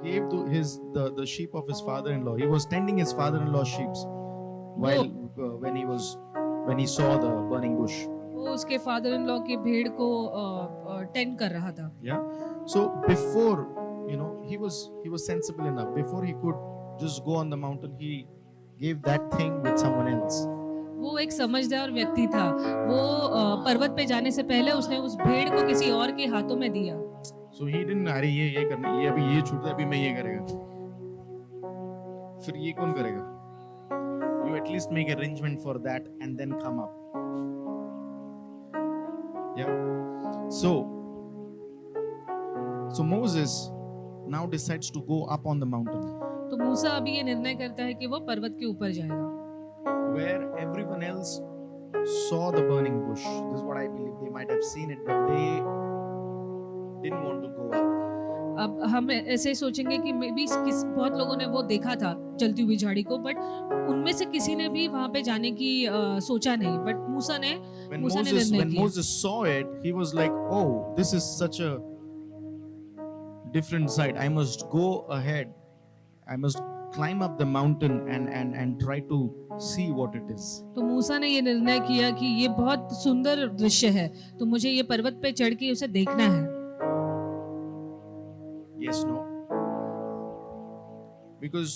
gave to the sheep of his father-in-law. He was tending his father-in-law's sheep while when he saw the burning bush. वो उसके father in law की भेड़ को tend कर रहा था. Yeah. So before, he was sensible enough. Before he could just go on the mountain, he gave that thing with someone else. वो एक समझदार व्यक्ति था. वो पर्वत पे जाने से पहले उसने उस भेड़ को किसी और के हाथों में दिया. So he didn't, अरे ये करना, ये अभी ये छूट है, अभी मैं ये करेगा. फिर ये कौन करेगा? You at least make arrangement for that and then come up. Yeah. So Moses now decides to go up on the mountain तो मूसा अभी ये निर्णय करता है कि वो पर्वत के ऊपर जाएगा. where everyone else saw the burning bush. This is what I believe. They might have seen it, but they didn't want to go up. अब हम ऐसे सोचेंगे कि मे बी बहुत लोगों ने वो देखा था जलती हुई झाड़ी को, बट उनमें से किसी ने भी वहां पे जाने की सोचा नहीं. बट मूसा ने When निर्णय किया. Moses saw it, he was like, "Oh, this is such a different sight. I must go ahead. I must climb up the mountain and try to see what it is." तो मूसा ने ये निर्णय किया कि ये बहुत सुंदर दृश्य है, तो मुझे ये पर्वत पे चढ़ के उसे देखना है. Yes, no. Because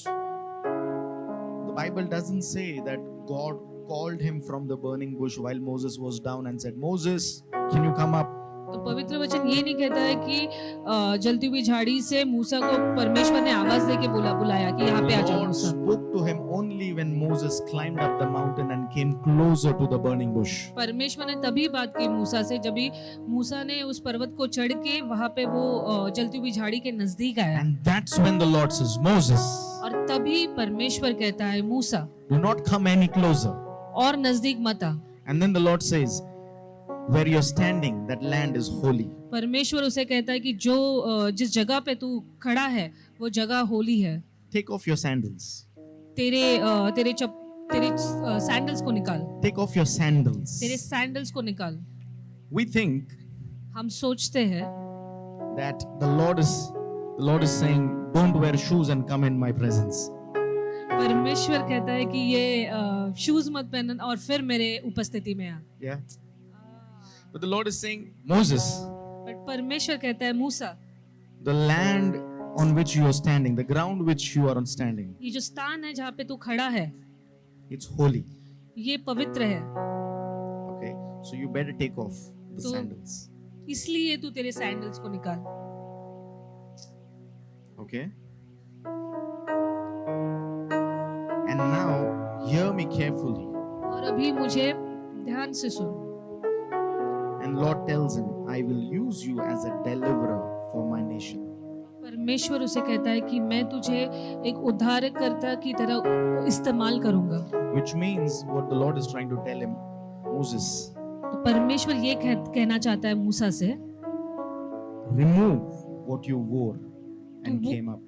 the Bible doesn't say that God called him from the burning bush while Moses was down and said, "Moses, can you come up?" तो पवित्र वचन ये नहीं कहता है कि जलती हुई झाड़ी से मूसा को परमेश्वर ने आवाज दे के बुलाया कि यहाँ पे आ जाओ God Musa. spoke to him only when Moses climbed up the mountain and came closer to the burning bush. परमेश्वर ने तभी बात की मूसा से जब मूसा ने उस पर्वत को चढ़ के वहां पे वो जलती हुई झाड़ी के नजदीक आया. And that's when the Lord says, "Moses, और तभी परमेश्वर कहता है मूसा do not come any closer." और नजदीक मत आ. And then the Lord says, "Where you're standing, that land is holy." परमेश्वर उसे कहता है कि जिस जगह पे तू खड़ा है वो जगह होली है. Take off your sandals. तेरे सैंडल्स को निकाल. Take off your sandals. तेरे सैंडल्स को निकाल. We think हम सोचते हैं that the Lord is saying, "Don't wear shoes and come in my presence." परमेश्वर कहता है कि ये शूज मत पहन और फिर मेरे उपस्थिति में आ. Yeah. But the Lord is saying, "Moses, but परमेश्वर कहता है मूसा, the land on which you are standing, the ground which you are on standing, ये जो स्थान है जहाँ पे तू खड़ा है it's holy. ये पवित्र है, Okay. So you better take off the So- sandals." इसलिए तू तेरे सैंडल्स को निकाल. Okay. And now hear me carefully. और अभी मुझे ध्यान से सुन. And Lord tells him, "I will use you as a deliverer for my nation." परमेश्वर उसे कहता है कि मैं तुझे एक उद्धारकर्ता की तरह इस्तेमाल करूंगा. Which means what the Lord is trying to tell him, Moses, तो परमेश्वर ये कहना चाहता है मूसा से, remove what you wore and वो- came up.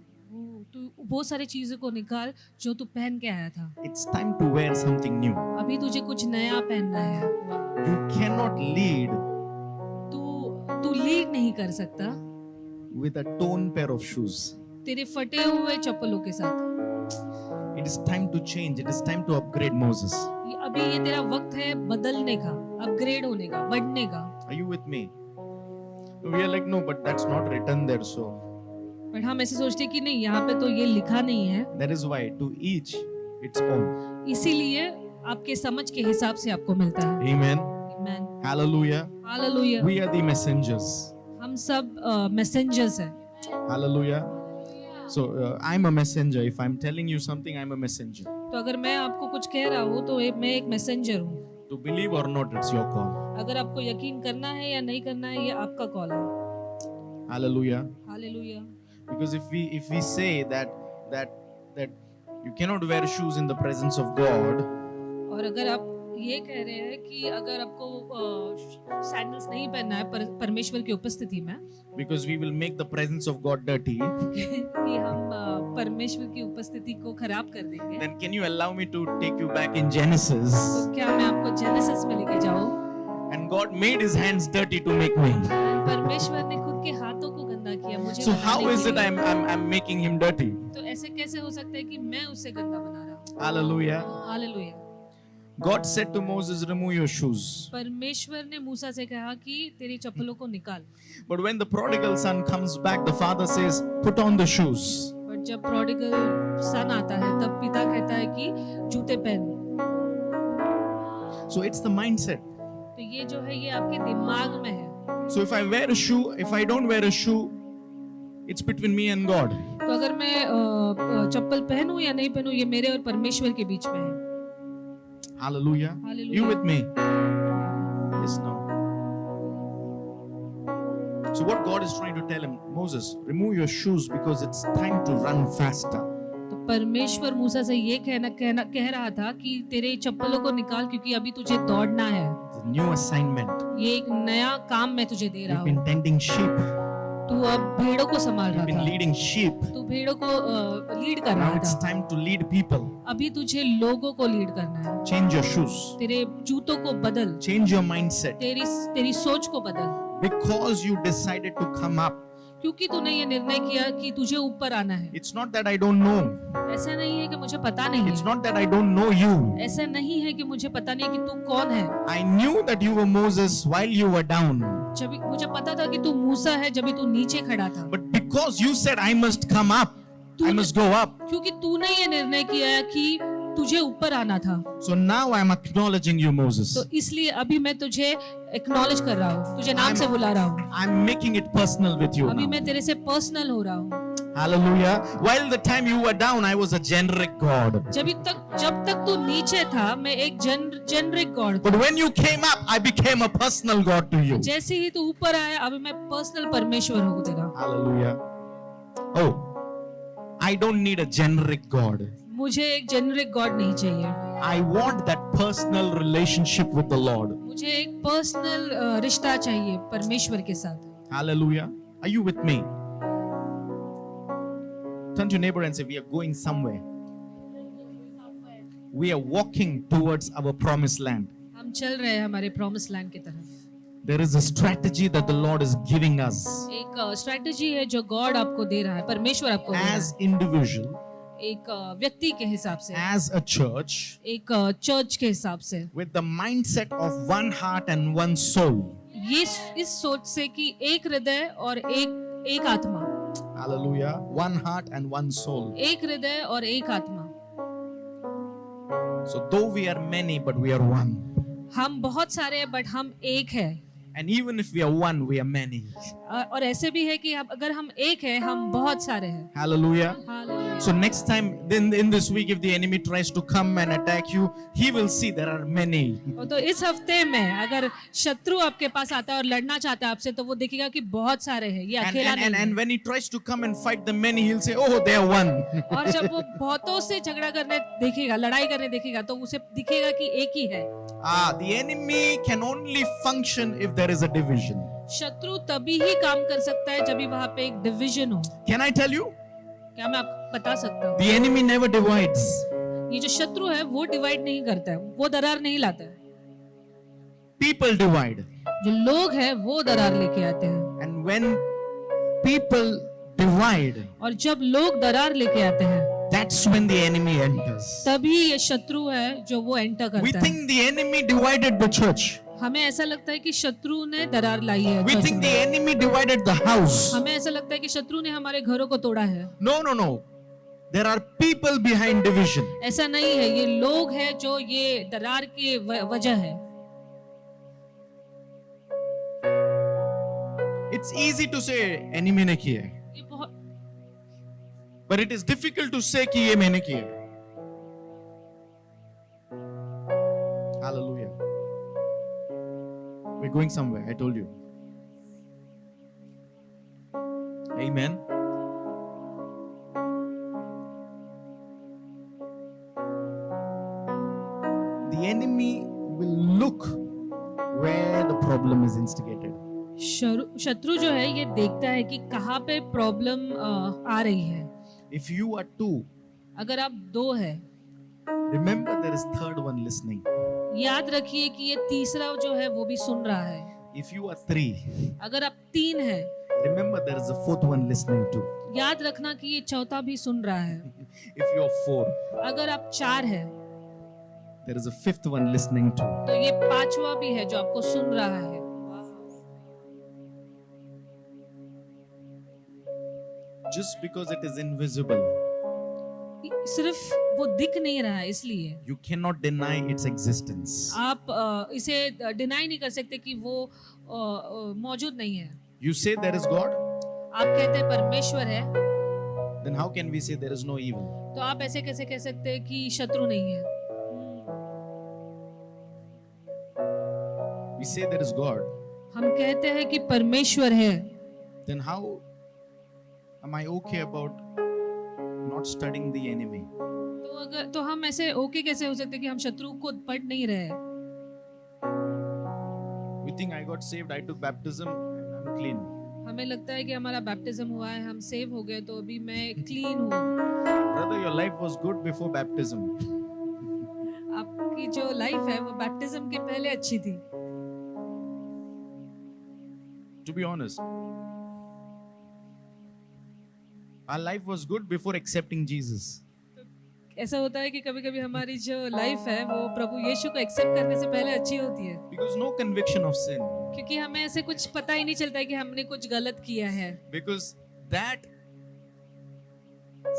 तू वो सारी चीजों को निकाल जो तू पहन के आया था. It's time to wear something new. अभी तुझे कुछ नया पहनना है. You cannot lead तू लीड नहीं कर सकता with a torn pair of shoes. तेरे फटे हुए चप्पलों के साथ. It is time to change. It is time to upgrade, Moses. अभी ये तेरा वक्त है बदलने का, अपग्रेड होने का, बढ़ने का. Are you with me? We are like, "No, but that's not written there." So but हम ऐसे सोचते हैं कि नहीं, यहाँ पे तो ये लिखा नहीं है. that is why to each its own. इसीलिए आपके समझ के हिसाब से आपको मिलता है. Amen. Amen. Hallelujah. Hallelujah. We are the messengers. हम सब मैसेंजर्स हैं. Hallelujah. So I'm a messenger. If I'm telling you something, I'm a messenger. तो अगर मैं आपको कुछ कह रहा हूँ तो मैं एक मैसेंजर हूँ. To believe or not, it's your call. अगर आपको यकीन करना है या नहीं करना है, ये आपका कॉल है. Hallelujah. Hallelujah. Because if we say that you cannot wear shoes in the presence of God, और अगर आप ये कह रहे हैं कि अगर आपको सैंडल्स नहीं पहनना है परमेश्वर की उपस्थिति में, because we will make the presence of God dirty, कि हम परमेश्वर की उपस्थिति को खराब कर देंगे, then can you allow me to take you back in Genesis? तो क्या मैं आपको जेनेसिस में लेके जाऊं? And God made his hands dirty to make me. परमेश्वर ने खुद के हाथों को गंदा गंदा किया, मुझे So how बनाने is के it लिए। I'm making him dirty? तो ऐसे कैसे हो सकता है कि मैं उससे गंदा बना रहा हूँ? Hallelujah. Hallelujah. God said to Moses, remove your shoes. परमेश्वर ने मूसा से कहा कि तेरी चप्पलों को निकाल। But when the prodigal son comes back, the father says, put on the shoes. But जब प्रोडिगल सन आता है तब पिता कहता है कि जूते पहन। So it's the mindset. तो ये जो है ये आपके दिमाग में है। So if I wear a shoe, if I don't wear a shoe, it's between me and God. तो अगर मैं चप्पल पहनूं या नहीं पहनूं ये मेरे और परमेश्वर के बीच में है। Hallelujah. Hallelujah. You with me? Yes, no. So what God is trying to tell him, Moses, remove your shoes because it's time to run faster. तो परमेश्वर मूसा से ये कह रहा था कि तेरे चप्पलों को निकाल क्योंकि अभी तुझे दौड़ना है। It's a new assignment. ये एक नया काम मैं तुझे दे रहा You've been हूँ। tending sheep. तू अब भेड़ों को संभाल You've रहा been था। leading sheep. तू भेड़ों को लीड कर Now रहा it's था। time to lead people. अभी तुझे लोगों को लीड करना है। Change your shoes. तेरे जूतों को बदल, Change your mindset. तेरी सोच को बदल, Because you decided to come up. क्योंकि तूने ये निर्णय किया कि तुझे ऊपर आना है। It's not that I don't know. ऐसा नहीं है कि मुझे पता नहीं It's है, not that I don't know you. ऐसा नहीं है कि मुझे पता नहीं कि तू कौन है। I knew that you were Moses while you were down. जब मुझे पता था कि तू मूसा है जब तू नीचे खड़ा था, But because you said I must come up, I must go up. क्योंकि तूने ये निर्णय किया कि तुझे ऊपर आना था, So now I'm acknowledging you, Moses. तो इसलिए अभी मैं तुझे एक्नॉलेज कर रहा हूँ, तुझे नाम से बुला रहा हूँ। I'm making it personal with you अभी now. मैं तेरे से पर्सनल हो रहा हूँ। Hallelujah. While the time you were down, I was a generic God. जब तक तू नीचे था मैं एक जेनरिक गॉड था। But when you came up, I became a personal God to you. जैसे ही तू ऊपर आया अभी मैं पर्सनल परमेश्वर हूँ तेरा। Hallelujah. Oh, I don't need a generic God. मुझे एक जेनरिक गॉड नहीं चाहिए, I want that personal relationship with the Lord. मुझे एक पर्सनल रिश्ता चाहिए परमेश्वर के साथ। Hallelujah. Are you with me? Turn to your neighbor and say, we are going somewhere. We are walking towards our promised land. हम चल रहे हैं हमारे प्रॉमिस लैंड की तरफ। There is a strategy that the Lord is giving us एक strategy है जो गॉड आपको दे रहा है, परमेश्वर आपको दे रहा as individual, है, एक व्यक्ति के हिसाब से, as a church, एक चर्च के हिसाब से, with the mindset of one heart and one soul. ये इस सोच से कि एक हृदय और एक आत्मा, Hallelujah. One heart and one soul. एक हृदय और एक आत्मा। So though we are many, but we are one. हम बहुत सारे हैं बट हम एक है, And even if we are one, we are many. और ऐसे भी है कि अगर हम एक है हम बहुत सारे हैं। Hallelujah. Hallelujah. So next time, then in this week, if the enemy tries to come and attack you, he will see there are many. तो इस हफ्ते में अगर शत्रु आपके पास आता है और लड़ना चाहता है आपसे तो वो देखेगा कि बहुत सारे हैं, ये अकेला नहीं है। And when he tries to come and fight the many, he'll say, oh, they are one. और जब वो बहुतों से झगड़ा करने देखेगा, लड़ाई करने देखेगा तो उसे दिखेगा कि एक ही है। The enemy can only function if there is a division. शत्रु तभी ही काम कर सकता है जब भी वहां पे एक डिवीजन हो। Can I tell you? क्या मैं आपको बता सकता हूँ? The enemy never divides. ये जो शत्रु है वो डिवाइड नहीं करता है, वो दरार नहीं लाता है। People divide. जो लोग हैं वो दरार लेके आते हैं, And when people divide, और जब लोग दरार लेके आते हैं that's when the enemy enters. तभी ये शत्रु है जो वो एंटर We करता है। think the enemy divided the church. हमें ऐसा लगता है कि शत्रु ने दरार लाई है We चर्च think में। the enemy divided the house. हमें ऐसा लगता है कि शत्रु ने हमारे घरों को तोड़ा है। No, no, no. There are people behind division. ऐसा नहीं है, ये लोग हैं जो ये दरार की वजह है। It's easy to say enemy ने किया है, ये बहुत but it is difficult to say कि ये मैंने किया है. Hallelujah. We're going somewhere, I told you. Amen. The enemy will look where the problem is instigated. शत्रु जो है ये देखता है कि कहाँ पे प्रॉब्लम आ रही है। If you are two, अगर आप दो है, remember there is third one listening. याद रखिए कि ये तीसरा जो है वो भी सुन रहा है। If you are three, अगर आप तीन है, Remember, there is a fourth one listening too. याद रखना कि ये चौथा भी सुन रहा है. If you're four, अगर आप 4 है there is a fifth one listening too. तो ये 5वां भी है जो आपको सुन रहा है. Just because it is invisible, सिर्फ वो दिख नहीं रहा है इसलिए you cannot deny its existence. आप इसे डिनाई नहीं कर सकते कि वो मौजूद नहीं है. You say there is God, आप कहते हैं परमेश्वर है, then how can we say there is no evil? तो आप ऐसे कैसे कह सकते हैं कि शत्रु नहीं है. We say there is God, हम कहते हैं कि परमेश्वर है, then how am I okay about not studying the enemy? तो हम ऐसे ओके कैसे हो सकते हैं कि हम शत्रु को पढ़ नहीं रहे. We think I got saved, I took baptism, and I'm clean. हमें लगता है कि हमारा बैप्टिज्म हुआ है, हम सेव हो गए, तो अभी मैं क्लीन हूँ. Brother, your life was good before baptism. आपकी जो लाइफ है वो बैप्टिज्म के पहले अच्छी थी. To be honest, our life was good before accepting Jesus. ऐसा होता है कि कभी-कभी हमारी जो लाइफ है वो प्रभु यीशु को एक्सेप्ट करने से पहले अच्छी होती है, Because no conviction of sin. क्योंकि हमें ऐसे कुछ पता ही नहीं चलता है कि हमने कुछ गलत किया है, Because that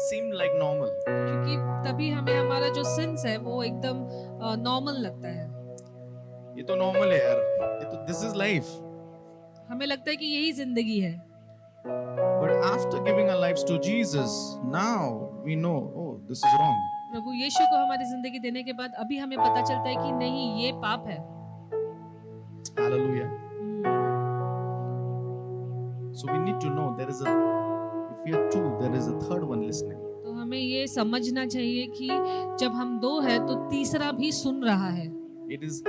seemed like normal. क्योंकि तभी हमें हमारा जो सिंस है वो एकदम नॉर्मल लगता है. ये तो normal है यार. ये तो this is life. हमें लगता है कि यही जिंदगी है. But after giving our lives to Jesus, now we know, oh, this is wrong. प्रभु यीशु को हमारी जिंदगी देने के बाद अभी हमें पता चलता है कि नहीं, ये पाप है. Hallelujah. So we need to know there is a, if we are two, there is a third one listening. तो हमें ये समझना चाहिए कि जब हम 2 है तो तीसरा भी सुन रहा है. It is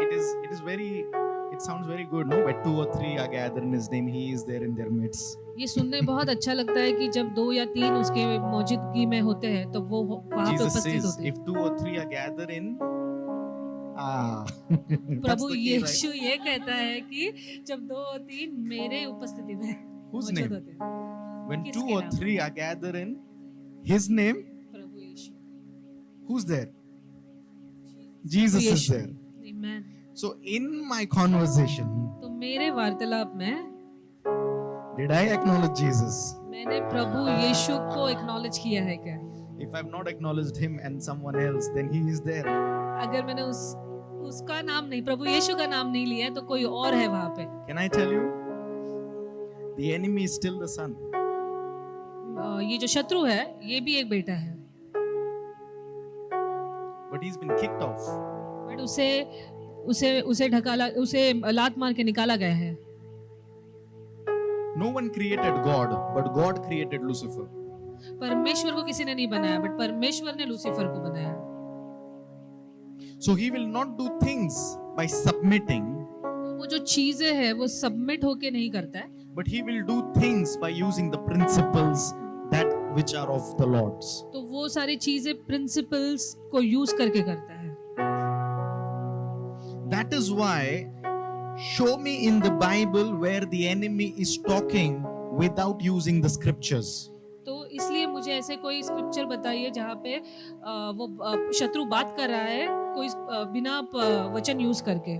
very, it sounds very good, no? Where 2 or 3 are gathered in His name, He is there in their midst. ये सुनने बहुत अच्छा लगता है कि जब 2 या 3 उसके मौजूदगी में होते हैं तो वो वहाँ पे Jesus उपस्थित says, होते हैं. if 2 or 3 are gathered in, that's Prabhu the key, right? यीशु ये कहता है कि जब 2 और 3 मेरे उपस्थिति में Whose मौजूद name? होते हैं. When किसके 2 or नाम? 3 are gathered in His name, Prabhu Yeshu. who's there? Jesus is Yeshu. there. Amen. So in my conversation, तो मेरे वार्तालाप में did I acknowledge Jesus? मैंने प्रभु यीशु को एक्नॉलेज किया है क्या? If I've not acknowledged Him and someone else, then He is there. अगर मैंने उसका नाम नहीं, प्रभु यीशु का नाम नहीं लिया है तो कोई और है वहाँ पे. Can I tell you? The enemy is still the son. ये जो शत्रु है ये भी एक बेटा है, But he's been kicked off. But उसे ढकाला, उसे लात मार के निकाला गया है. No one created God, but God created Lucifer. परमेश्वर को किसी ने नहीं बनाया, बट परमेश्वर ने लूसीफर को बनाया. So He will not do things by submitting, वो जो चीजें है वो सबमिट होके नहीं करता है, but He will do things by using the principles that which are of the Lord's. तो वो सारी चीजें प्रिंसिपल्स को यूज करके करता है. That is why, show me in the Bible where the enemy is talking without using the scriptures. तो इसलिए मुझे ऐसे कोई स्क्रिप्चर बताइए जहाँ पे वो शत्रु बात कर रहा है कोई बिना वचन यूज करके.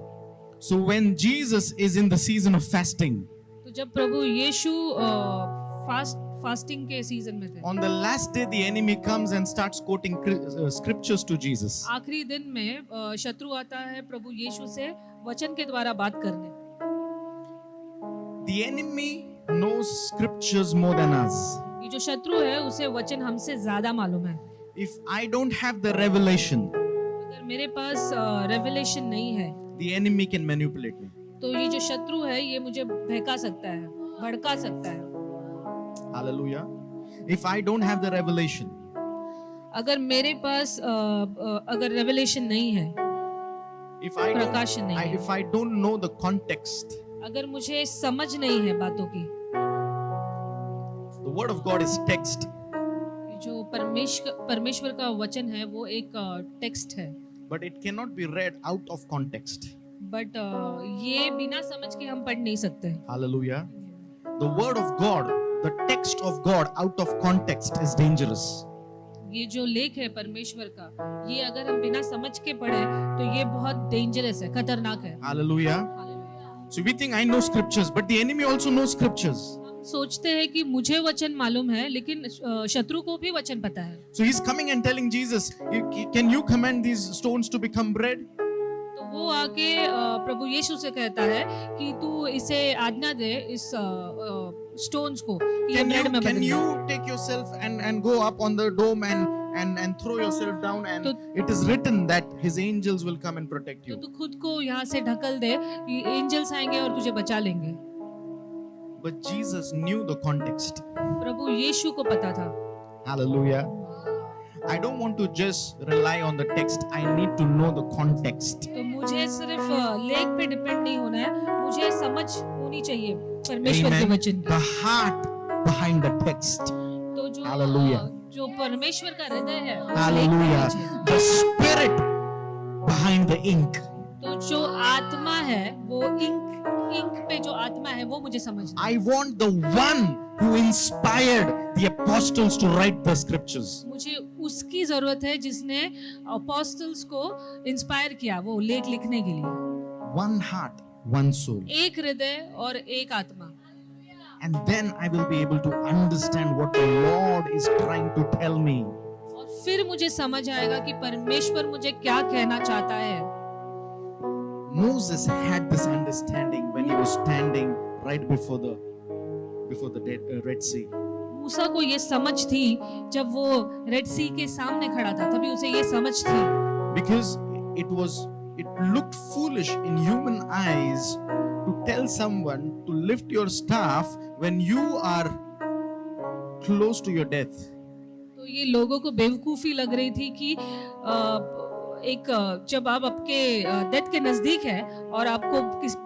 So when Jesus is in the season of fasting, तो जब प्रभु यीशु फास्टिंग के सीजन में थे, on the last day the enemy comes and starts quoting scriptures to Jesus. आखिरी दिन में शत्रु आता है प्रभु यीशु से वचन के द्वारा बात करने. The enemy knows scriptures more than us. ये जो शत्रु है उसे वचन हमसे ज्यादा मालूम है. If I don't have the revelation, अगर मेरे पास रेवलेशन नहीं है the enemy can manipulate me. तो ये जो शत्रु है ये मुझे बहका सकता है, भड़का सकता है. Hallelujah. If I don't have the revelation, अगर मेरे पास अगर रेवलेशन नहीं है, if I प्रकाशन नहीं है, if I don't know the context, अगर मुझे समझ नहीं है बातों की, the word of God is text, जो परमेश्वर का वचन है वो एक टेक्स्ट है, but it cannot be read out of context. But ये बिना समझ के हम पढ़ नहीं सकते. Hallelujah. the word of God, the text of God out of context is dangerous. ये जो लेख है परमेश्वर का, ये अगर हम बिना समझ के पढ़े तो ये बहुत डेंजरस है, खतरनाक है। Hallelujah. So we think I know scriptures, but the enemy also knows scriptures. हम सोचते हैं कि मुझे वचन मालूम है, लेकिन शत्रु को भी वचन पता है। So he's coming and telling Jesus, can you command these stones to become bread? तो वो आके प्रभु यीशु से कहता है कि तू इसे आज्ञा दे इस स्टोन्स को कि ये ब्रेड में Can बदल you they. take yourself and go up on the dome and throw yourself down, and तो- it is written that his angels will come and protect तो you. तू खुद को यहाँ से ढकल दे कि एंजल्स आएंगे और तुझे बचा लेंगे। But Jesus knew the context. प्रभु यीशु को पता था। Hallelujah. I don't want to just rely on the text. I need to know the context. तो मुझे सिर्फ लेख पे डिपेंड नहीं होना है, मुझे समझ होनी चाहिए परमेश्वर के Amen. वचन The की। heart behind the text. तो जो Hallelujah. जो परमेश्वर का हृदय है उस लेख में Hallelujah. है। The spirit behind the ink. तो जो आत्मा है वो इंक पे जो आत्मा है वो मुझे समझना है। I want the one who inspired the apostles to write the scriptures. मुझे उसकी जरूरत है जिसने अपोस्टल्स को इंस्पायर किया वो लेख लिखने के लिए। One heart, one soul. एक हृदय और एक आत्मा। And then I will be able to understand what the Lord is trying to tell me. और फिर मुझे समझ आएगा कि परमेश्वर मुझे क्या कहना चाहता है। Moses had this understanding when he was standing right before the Red Sea. मूसा को ये समझ थी जब वो रेड सी के सामने खड़ा था, तभी उसे ये समझ थी। Because it looked foolish in human eyes to tell someone to lift your staff when you are close to your death. तो ये लोगों को बेवकूफी लग रही थी कि जब आप आपके डेथ के नजदीक है और आपको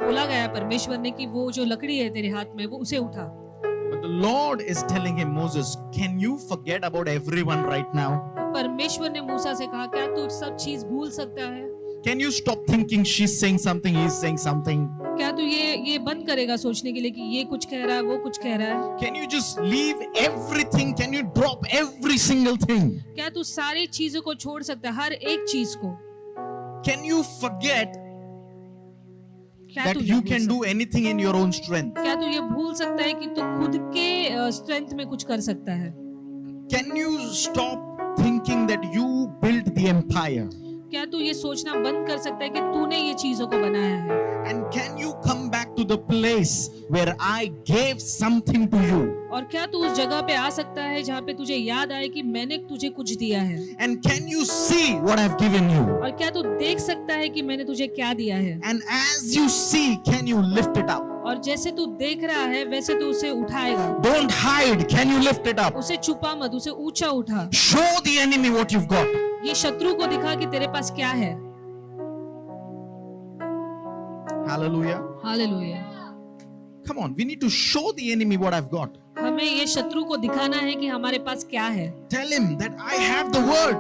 बोला गया परमेश्वर ने कि वो जो लकड़ी है तेरे हाथ में वो उसे उठा। But the Lord is telling him, Moses, can you forget about everyone right now? परमेश्वर ने मूसा से कहा क्या तू सब चीज भूल सकता है? Can you stop thinking she's saying something, he's saying something? क्या तू ये बंद करेगा सोचने के लिए कि ये कुछ कह रहा है वो कुछ कह रहा है? Can you just leave everything? Can you drop every single thing? क्या तू सारी चीजों को छोड़ सकता है, हर एक चीज को? Can you forget क्या that तू ये you भूल can सकता do anything in your own strength? है? क्या तू ये भूल सकता है कि तू खुद के स्ट्रेंथ में कुछ कर सकता है? Can you stop thinking that you built the empire? क्या तू ये सोचना बंद कर सकता है कि तूने ये चीजों को बनाया है? And can you come back to the place where I gave something to you? और क्या तू उस जगह पे आ सकता है जहाँ पे तुझे याद आए कि मैंने तुझे कुछ दिया है? And can you see what I've given you? और क्या तू देख सकता है कि मैंने तुझे क्या दिया है? And as you see, can you lift it up? और जैसे तू देख रहा है वैसे तू उसे उठाएगा। Don't hide. Can you lift it up? उसे छुपा मत, उसे ऊंचा उठा। Show the enemy what you've got. ये शत्रु को दिखा कि तेरे पास क्या है। Hallelujah. Hallelujah. Come on, we need to show the enemy what I've got. हमें ये शत्रु को दिखाना है कि हमारे पास क्या है। Tell him that I have the word.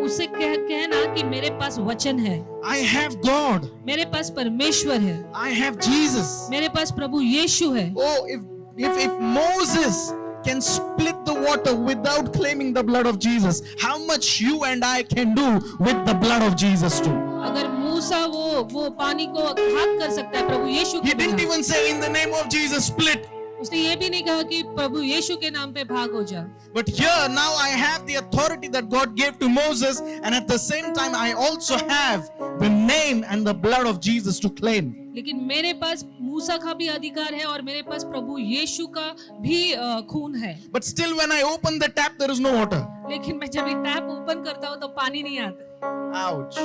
उसे कहना कि मेरे पास वचन है, I have God. मेरे पास परमेश्वर है, I have Jesus. मेरे पास प्रभु यीशु है। Oh, if Moses can split the water without claiming the blood of Jesus, how much you and I can do with the blood of Jesus too? अगर मूसा वो पानी को हाथ कर सकता है प्रभु यीशु He के didn't बिना, even say in the name of Jesus split. उसने ये भी नहीं कहा कि प्रभु यीशु के नाम पे भाग हो जा। But here now I have the authority that God gave to Moses, and at the same time I also have the name and the blood of Jesus to claim. लेकिन मेरे पास मूसा का भी अधिकार है और मेरे पास प्रभु यीशु का भी खून है। But still when I open the tap there is no water. लेकिन मैं जब ये टैप ओपन करता हूँ तो पानी नहीं आता। Ouch.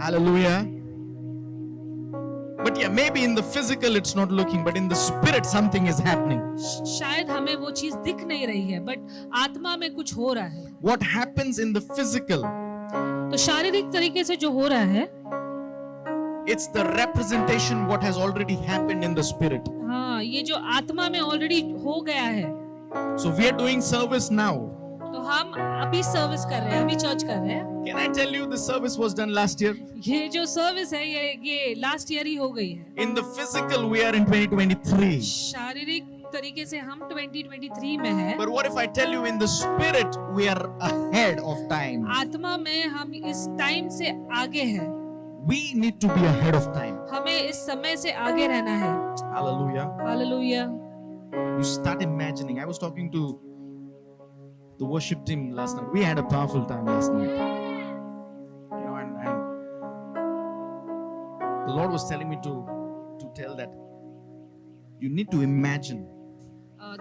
Hallelujah. But yeah, maybe in the physical it's not looking, but in the spirit something is happening. शायद हमें वो चीज दिख नहीं रही है, बट आत्मा में कुछ हो रहा है। What happens in the physical? तो शारीरिक तरीके से जो हो रहा है, It's the representation what has already happened in the spirit. हाँ, ये जो आत्मा में ऑलरेडी हो गया है। So we are doing service now. तो हम अभी सर्विस कर रहे हैं, अभी चर्च कर रहे हैं. Can I tell you the service was done last year? ये जो सर्विस है ये लास्ट ईयर ही हो गई है. In the physical, we are in 2023. शारीरिक तरीके से हम 2023 में हैं. But what if I tell you in the spirit, we are ahead of time? आत्मा में हम इस टाइम से आगे हैं. We need to be ahead of time. हमें इस समय से आगे रहना है. Hallelujah. Hallelujah. You start imagining. I was talking to the worship team last night. We had a powerful time last night. You know, and the Lord was telling me to tell that you need to imagine.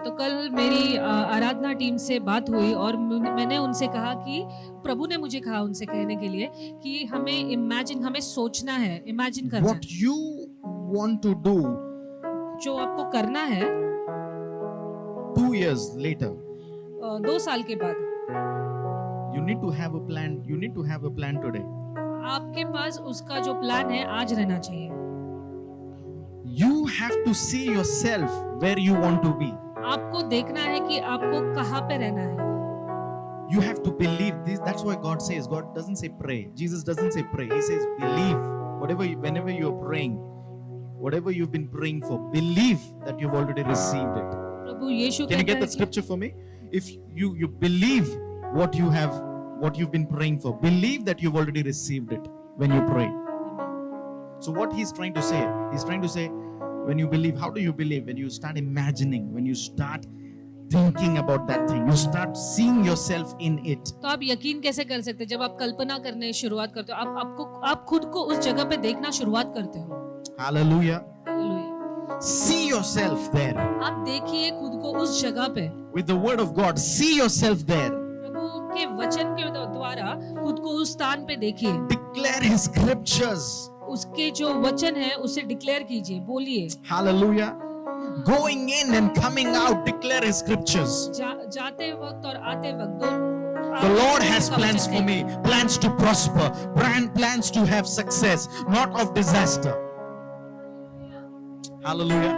तो कल मेरी आराधना team से बात हुई और मैंने उनसे कहा कि प्रभु ने मुझे कहा उनसे कहने के लिए कि हमें सोचना है, इमेजिन करना What you want to do है. जो आपको करना है 2 years later. 2 साल के बाद. You need to have a plan. You need to have a plan today. आपके पास उसका जो प्लान है आज रहना चाहिए. You have to see yourself where you want to be. आपको देखना है कि आपको कहाँ पे रहना है. You have to believe this. That's why God says. God doesn't say pray. Jesus doesn't say pray. He says believe. Whenever you're praying, whatever you've been praying for, believe that you've already received it. Prabhu Yeshu Can you कहता get है that scripture for me? If you believe what you've been praying for, believe that you've already received it when you pray. So what he's trying to say, when you believe, how do you believe? When you start imagining, when you start thinking about that thing, you start seeing yourself in it. तो आप यकीन कैसे कर सकते हैं जब आप कल्पना करने शुरुआत करते हो, आप खुद को उस जगह पे देखना शुरुआत करते हो. Hallelujah. Hallelujah. See yourself there. आप देखिए खुद को उस जगह पे. With the word of God, see yourself there. प्रभु के वचन के द्वारा खुद को उस स्थान पे देखिए. Declare his scriptures. उसके जो वचन है उसे डिक्लेयर कीजिए, बोलिए. Hallelujah. Going in and coming out, declare his scriptures. जाते वक्त और आते वक्त The Lord has plans for me, plans to prosper, plans to have success, not of disaster. Hallelujah.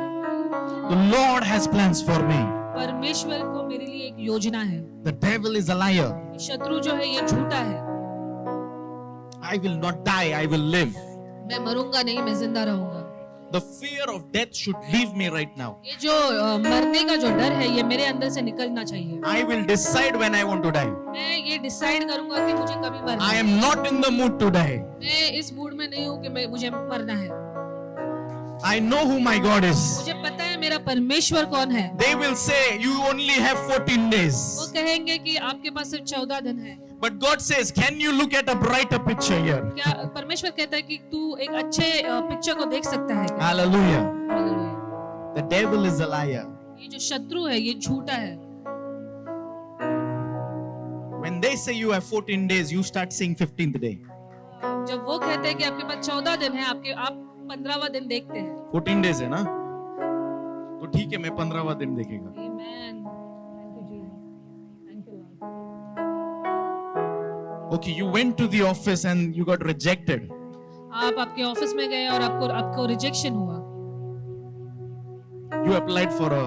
The Lord has plans for me. परमेश्वर को मेरे लिए एक योजना है. The devil is a liar. शत्रु जो है ये झूठा है. I will not die, I will live. मैं मरूंगा नहीं, मैं जिंदा रहूंगा. The fear of death should leave me right now. ये जो मरने का जो डर है ये मेरे अंदर से निकलना चाहिए. I will decide when I want to die. मैं ये डिसाइड करूंगा कि मुझे कभी मरना I है. am not in the mood to die. मैं इस मूड में नहीं हूँ कि मुझे मरना है. I know who my God is. मुझे पता है मेरा परमेश्वर कौन है. They will say you only have 14 days. वो कहेंगे कि आपके पास सिर्फ 14 दिन है. But God says, can you look at a brighter picture here? क्या परमेश्वर कहता है कि तू एक अच्छे पिक्चर को देख सकता है. Hallelujah. Hallelujah. The devil is a liar. ये जो शत्रु है ये झूठा है. When they say you have 14 days, you start saying 15th day. जब वो कहते हैं कि आपके पास 14 दिन है, आप 15वां दिन देखते हैं. 14 days है ना? तो ठीक है, मैं 15वां दिन देखेगा. Amen. Thank you, Jesus. Thank you, Lord. Okay, you went to the office and you got rejected. आप आपके ऑफिस में गए और आपको रिजेक्शन हुआ. You applied for a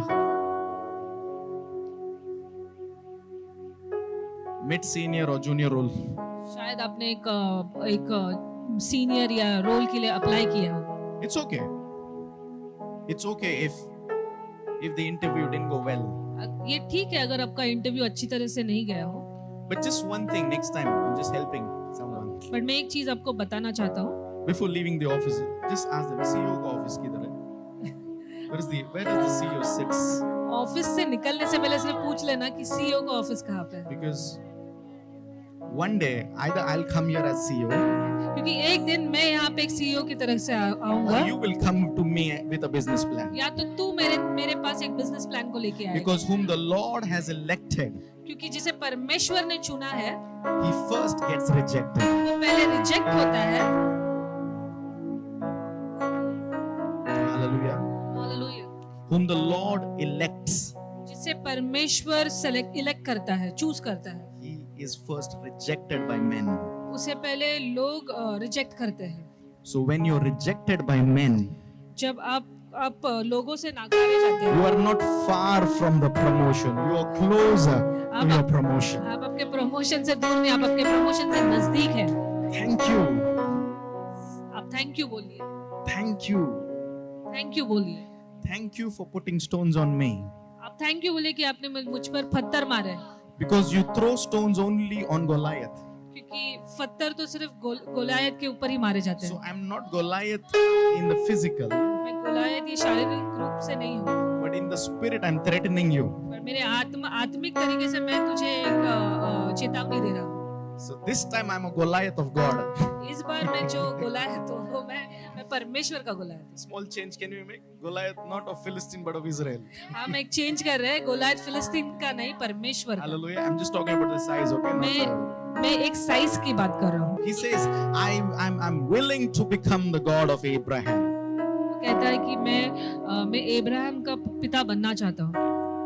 mid-senior or junior role. शायद आपने एक सीनियर या रोल के लिए अप्लाई किया हो. It's okay. It's okay if the interview didn't go well. ये ठीक है अगर आपका इंटरव्यू अच्छी तरह से नहीं गया हो. But just one thing, next time, I'm just helping someone. But मैं एक चीज आपको बताना चाहता हूँ. Before leaving the office, just ask them, CEO का office किधर है? Where does the CEO sits? Office से निकलने से पहले सिर्फ पूछ लेना कि सीईओ का ऑफिस कहाँ पे है. Because one day, either I'll come here as CEO, क्योंकि एक दिन मैं यहाँ पे एक सीईओ की तरह से आऊंगा. or you will come to me with a business plan. या तो तू मेरे पास एक बिजनेस प्लान को लेके आएगा. Because whom the Lord has elected, क्योंकि जिसे परमेश्वर ने चुना है he first gets rejected. वो पहले रिजेक्ट होता है. Hallelujah. Hallelujah. Whom the Lord elects, जिसे परमेश्वर इलेक्ट करता है, चूज करता है, he is first rejected by men. उसे पहले लोग रिजेक्ट करते हैं. So when you're rejected by men, जब आप लोगों से नाकारे जाते you हैं, are not far from the promotion. You are closer to your promotion. आप आपके प्रमोशन से दूर नहीं, आप आपके प्रमोशन से नजदीक है। Thank you. आप थैंक यू बोलिए, Thank you. थैंक यू बोलिए। Thank you for putting stones on me. आप थैंक यू बोलिए कि आपने मुझ पर पत्थर मारे, Because you throw stones only on Goliath. क्योंकि पत्थर तो सिर्फ गोलायत के ऊपर ही मारे जाते So हैं। I'm not Goliath in the physical, मैं गोलायत ये शारीरिक रूप से नहीं हूँ, but in the spirit I'm threatening you. पर मेरे आत्मिक तरीके से मैं तुझे एक चेतावनी दे रहा हूँ। So this time I'm a Goliath of God. इस बार मैं जो गोलायत हूँ वो मैं परमेश्वर का गोलायत हूँ। Small change can we make? Goliath not of Philistine but of Israel. हम एक चेंज कर रहे हैं, गोलायत फिलिस्तीन का नहीं, परमेश्वर का। Hallelujah. I'm just talking about the size, okay? मैं एक साइज की बात कर रहा हूँ। He says, I'm willing to become the God of Abraham. वो कहता है कि मैं अब्राहम का पिता बनना चाहता हूँ,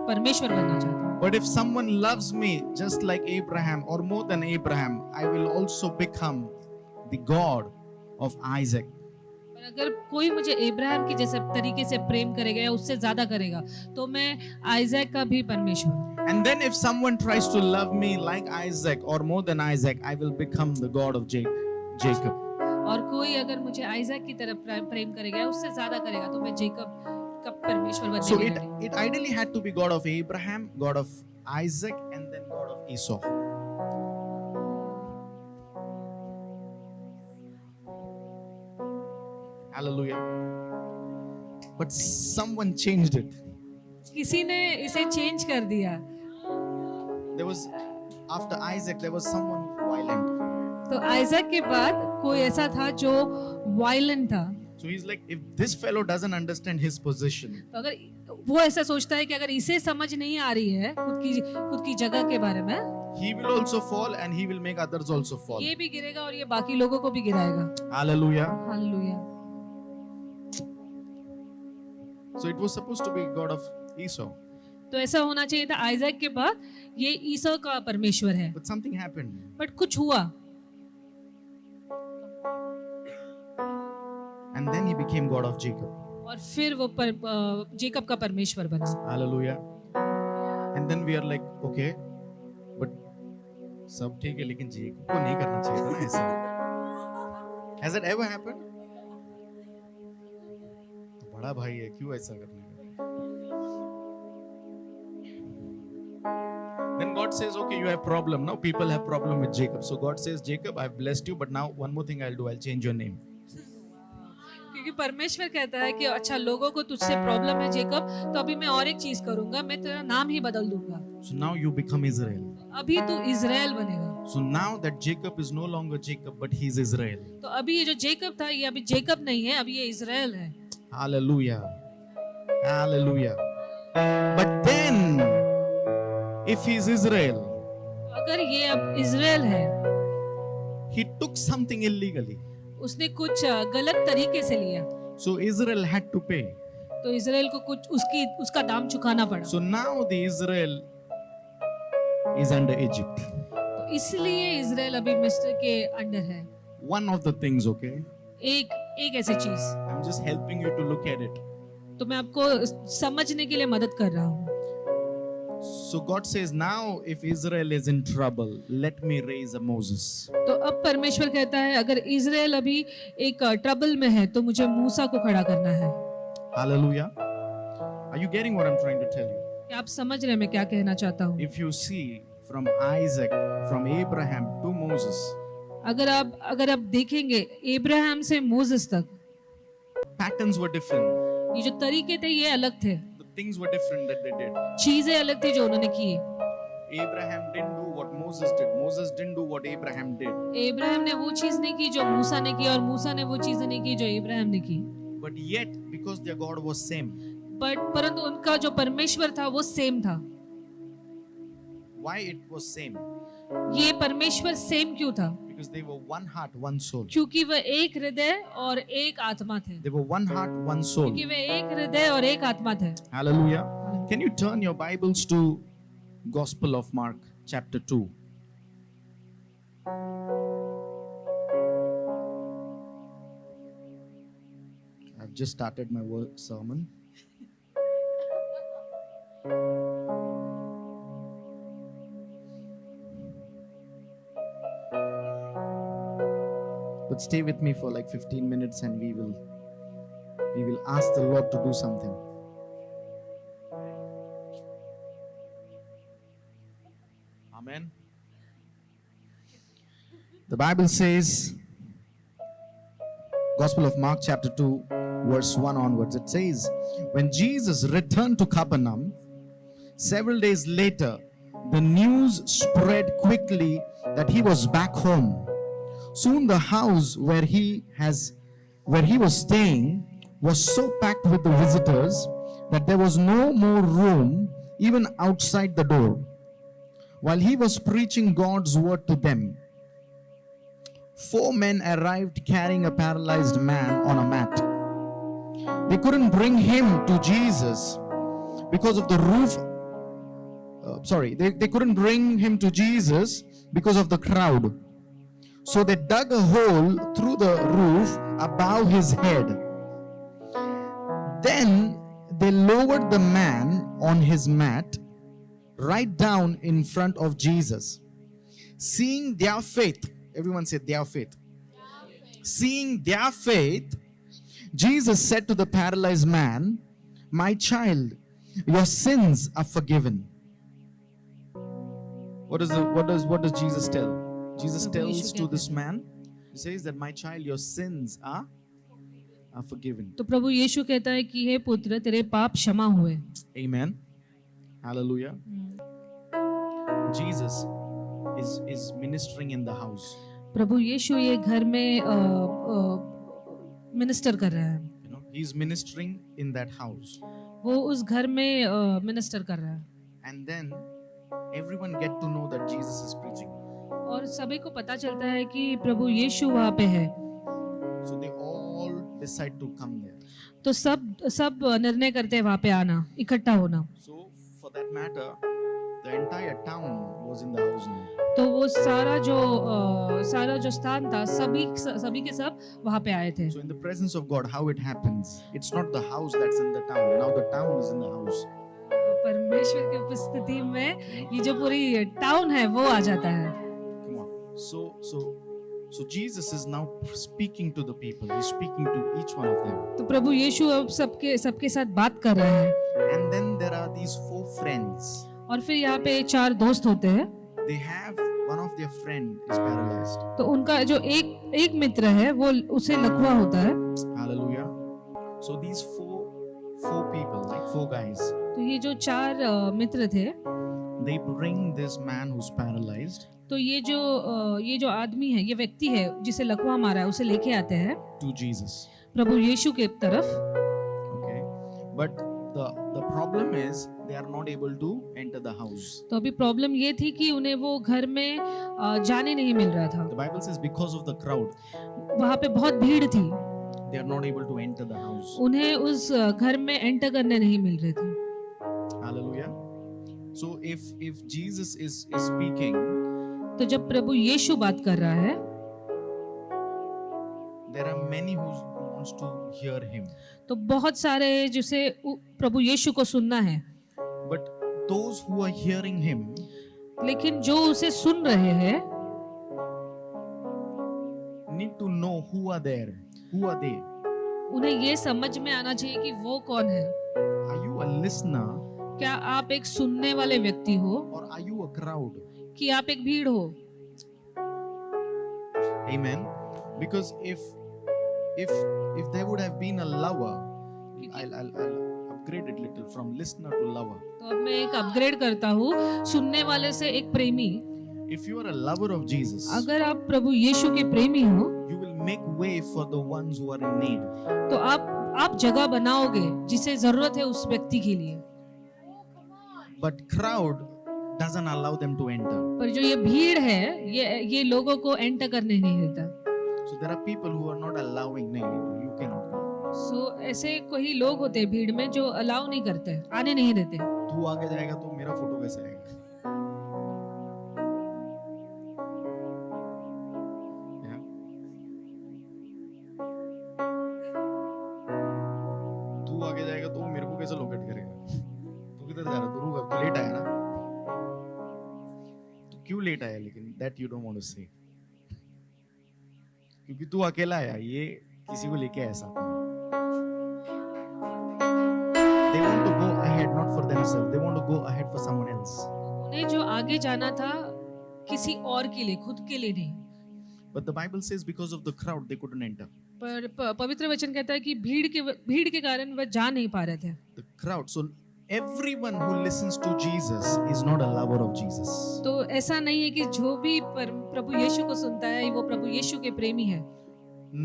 परमेश्वर बनना चाहता हूँ। But if someone loves me just like Abraham or more than Abraham, I will also become the God of Isaac. पर अगर कोई मुझे अब्राहम की जैसे तरीके से प्रेम करेगा या उससे ज्यादा करेगा, तो मैं आइजैक का भी परमेश्वर हूँ। And then if someone tries to love me like Isaac or more than Isaac, I will become the God of Jacob. और कोई अगर मुझे आइजैक की तरफ प्रेम करेगा या उससे ज्यादा करेगा, तो मैं जेकब का परमेश्वर बनने So के लिए। it ideally had to be God of Abraham, God of Isaac, and then God of Esau. Hallelujah. But someone changed it. किसी ने इसे चेंज कर दिया। There was, after Isaac, there was someone violent. तो Isaac के बाद कोई ऐसा था जो वायलेंट था। So he's like, if this fellow doesn't understand his position, तो अगर वो ऐसा सोचता है कि अगर इसे समझ नहीं आ रही है खुद की जगह के बारे में, he will also fall and he will make others also fall. ये भी गिरेगा और ये बाकी लोगों को भी गिराएगा। Hallelujah. Hallelujah. So it was supposed to be God of Esau. तो ऐसा होना चाहिए था आइजैक के बाद ये ईसो का परमेश्वर है, But something happened. बट कुछ हुआ And then he became God of Jacob. और फिर वो जेकब का परमेश्वर बना। Hallelujah. And then we are like, okay, but सब ठीक है लेकिन जेकब को नहीं करना चाहिए था ना ऐसा. Has it ever happened? तो बड़ा भाई है क्यों ऐसा करने का? Then God says, okay, you have problem. Now people have problem with Jacob. So God says, Jacob, I've blessed you, but now one more thing I'll do. I'll change your name. क्योंकि परमेश्वर कहता है कि अच्छा लोगों को तुझसे problem है जेकब, तो अभी मैं और एक चीज करूंगा, मैं तेरा नाम ही बदल दूंगा। So now you become Israel. अभी तू इजराइल बनेगा। So now that Jacob is no longer Jacob, but he's Israel. तो अभी ये जो जेकब था ये अभी जेकब नहीं है, अभी ये इजराइल है। Hallelujah. Hallelujah. But then, if he's Israel, अगर ये अब इजराइल है, he took something illegally. उसने कुछ गलत तरीके से लिया, So Israel had to pay. तो इजराइल को कुछ उसका दाम चुकाना पड़ा। So now the Israel is under Egypt. तो इसलिए इजराइल अभी मिस्र के अंडर है। One of the things, okay? एक ऐसी चीज, I'm just helping you to look at it. तो मैं आपको समझने के लिए मदद कर रहा हूँ। So God says, now if Israel is in trouble, let me raise a Moses. तो अब परमेश्वर कहता है अगर इजराइल अभी एक ट्रबल में है तो मुझे मूसा को खड़ा करना है। Hallelujah. Are you getting what I'm trying to tell you? क्या आप समझ रहे हैं मैं क्या कहना चाहता हूँ? If you see from Isaac, from Abraham to Moses, अगर आप देखेंगे इब्राहिम से मोसेस तक, patterns were different. ये जो तरीके थे ये अलग थे, The things were different that they did. चीजें अलग थी जो उन्होंने की। Abraham didn't do what Moses did. Moses didn't do what Abraham did. Ibrahim ने वो चीज नहीं की जो मूसा ने की और मूसा ने वो चीजें नहीं की जो इब्राहिम ने की। But yet, because their God was same, परंतु उनका जो परमेश्वर था वो सेम था। why it was same? ये परमेश्वर सेम क्यों था? Because they were one heart, one soul. क्योंकि वह एक हृदय और एक आत्मा थे। They were one heart, one soul. क्योंकि वे एक हृदय और एक आत्मा थे। Hallelujah. Can you turn your Bibles to Gospel of Mark, chapter 2? I've just started my sermon. But stay with me for like 15 minutes and we will ask the Lord to do something. Amen. The Bible says, Gospel of Mark chapter 2 verse 1 onwards, it says, when Jesus returned to Capernaum, several days later, the news spread quickly that he was back home. Soon the house where he was staying was so packed with the visitors that there was no more room even outside the door. While he was preaching God's word to them, 4 men arrived carrying a paralyzed man on a mat. They couldn't bring him to Jesus because of the roof. They couldn't bring him to Jesus because of the crowd. So they dug a hole through the roof above his head. Then they lowered the man on his mat right down in front of Jesus. Seeing their faith, everyone said their faith. Seeing their faith, Jesus said to the paralyzed man, "My child, your sins are forgiven." What does Jesus tell? Jesus tells to this man, he says that, "My child, your sins are forgiven." तो प्रभु यीशु कहता है कि हे पुत्र, तेरे पाप क्षमा हुए. Amen. Hallelujah. Jesus is ministering in the house. प्रभु यीशु ये घर में मिनिस्टर कर रहा है. You know, he is ministering in that house. वो उस घर में मिनिस्टर कर रहा है. And then everyone get to know that Jesus is preaching. और सभी को पता चलता है कि प्रभु यीशु वहाँ पे है. So they all decide to come there. तो सब निर्णय करते हैं वहाँ पे आना, इकट्ठा होना. So for that matter, the entire town was in the house now. तो वो सारा जो स्थान था, सभी के सब वहाँ पे आए थे. So in the presence of God, how it happens? It's not the house that's in the town. Now the town is in the house. परमेश्वर की उपस्थिति में ये जो पूरी टाउन है वो आ जाता है. Come on. So Jesus is now speaking to the people. He's speaking to each one of them. तो प्रभु यीशु अब सबके साथ बात कर रहे हैं. And then there are these 4 friends. और फिर यहाँ पे 4 दोस्त होते हैं. They have one of their friend is paralyzed. तो उनका जो एक मित्र है वो उसे लकवा होता है. Hallelujah. So these four people, like 4 guys. तो ये जो 4 मित्र थे, they bring this man who's paralyzed. तो ये जो आदमी है, ये व्यक्ति है जिसे लकवा मारा है, उसे लेके आते हैं to Jesus. प्रभु यीशु के तरफ. Okay, but the problem is they are not able to enter the house. तो अभी प्रॉब्लम ये थी कि उन्हें वो घर में जाने नहीं मिल रहा था. The Bible says because of the crowd, वहाँ पे बहुत भीड़ थी. they are not able to enter the house. उन्हें उस घर में एंटर करने नहीं मिल रहे थे. Hallelujah. So if Jesus is speaking, तो जब प्रभु यीशु बात कर रहा है, there are many who wants to hear him. तो बहुत सारे जिसे प्रभु यीशु को सुनना है. But those who are hearing him, लेकिन जो उसे सुन रहे हैं, need to know who are there. Who are they? उन्हें ये समझ में आना चाहिए कि वो कौन है. Are you a listener क्या आप एक सुनने वाले व्यक्ति हो or are you a crowd? कि आप एक भीड़ हो. Amen. Because if there would have been a lover, I'll upgrade it little from listener to lover. तो अब मैं एक अपग्रेड करता हूँ, सुनने वाले से एक प्रेमी. If you are a lover of Jesus, अगर आप प्रभु यीशु के प्रेमी हो, you will make way for the ones who are in need. तो आप जगह बनाओगे जिसे जरूरत है उस व्यक्ति के लिए. But crowd doesn't allow them to enter. पर जो ये भीड़ है, ये लोगों को एंटर करने नहीं देता. So there are people who are not allowing. No, you cannot come. सो ऐसे कोई लोग होते हैं भीड़ में जो अलाउ नहीं करते, आने नहीं देते. तू आगे जाएगा तो मेरा फोटो कैसे आएगा? Yeah. तू आगे जाएगा तो मेरे को कैसे लोकेट करेगा? तू किधर जा रहा? तू रुक, तू लेट आया ना? तू क्यों लेट आया? लेकिन that you don't want to say. क्योंकि तू अकेला है, ये किसी को लेके ऐसा they want to go ahead not for themselves, they want to go ahead for someone else. उन्हें जो आगे जाना था किसी और के लिए, खुद के लिए नहीं। But the Bible says because of the crowd they couldn't enter. पर पवित्र वचन कहता है कि भीड़ के कारण वह जा नहीं पा रहे थे। The crowd. So everyone who listens to Jesus is not a lover of Jesus. तो ऐसा नहीं है कि जो भी प्रभु यीशु को सुनता है वो प्रभु यीशु के प्रेमी है।